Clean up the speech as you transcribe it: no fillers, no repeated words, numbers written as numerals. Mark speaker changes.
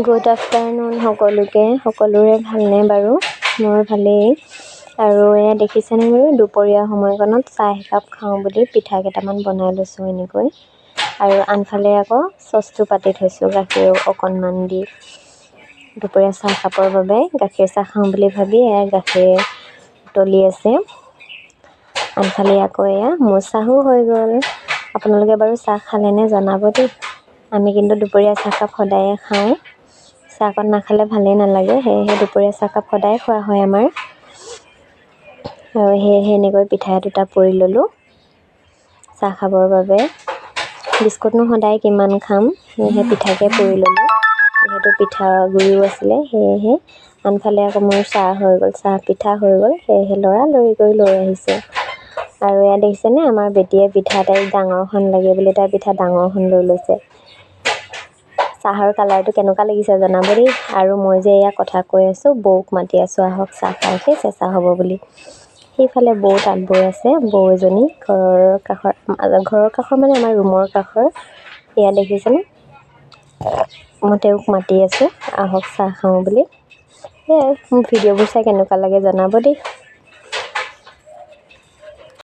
Speaker 1: Good afternoon সকলোৰে ভালনে বাৰু? মোৰ ভালেই। আৰু এয়া দেখিছেনে বাৰু দুপৰীয়া সময়কণত চাহ একাপ খাওঁ বুলি পিঠা কেইটামান বনাই লৈছোঁ এনেকৈ। আৰু আনফালে আকৌ চচটো পাতি থৈছোঁ গাখীৰ অকণমান দি। দুপৰীয়া চাহ কাপৰ বাবে গাখীৰ চাহ খাওঁ বুলি ভাবি এয়া গাখীৰ উতলি আছে। আনফালে আকৌ এয়া মোৰ চাহো হৈ গ'ল। আপোনালোকে বাৰু চাহ খালেনে জনাব দেই। আমি কিন্তু দুপৰীয়া চাহকাপ সদায়ে খাওঁ। চাহকণ নাখালে ভালেই নালাগে, সেয়েহে দুপৰীয়া চাহকাপ সদায় খোৱা হয় আমাৰ। আৰু সেয়েহে এনেকৈ পিঠা দুটা পুৰি ল'লোঁ চাহ খাবৰ বাবে। বিস্কুটনো সদায় কিমান খাম, সেয়েহে পিঠাকে পুৰি ল'লোঁ। যিহেতু পিঠাগুড়িও আছিলে সেয়েহে। আনফালে আকৌ মোৰ চাহ হৈ গ'ল, চাহ পিঠা হৈ গ'ল, সেয়েহে লৰালৰি কৰি লৈ আহিছোঁ। আৰু এয়া দেখিছেনে আমাৰ বেটীয়ে পিঠা তাইক ডাঙৰখন লাগে বুলি তাই পিঠা ডাঙৰখন লৈ লৈছে। চাহৰ কালাৰটো কেনেকুৱা লাগিছে জনাব দেই। আৰু মই যে এয়া কথা কৈ আছোঁ, বৌক মাতি আছোঁ আহক চাহ খাই উঠি চেঁচা হ'ব বুলি। সেইফালে বৌ তাঁত বৈ আছে, বৌ এজনী ঘৰৰ কাষৰ মানে আমাৰ ৰুমৰ কাষৰ। এয়া দেখিছেনে, মই তেওঁক মাতি আছোঁ আহক চাহ খাওঁ বুলি। সেয়াই, মোৰ ভিডিঅ'বোৰ চাই কেনেকুৱা লাগে জনাব দেই।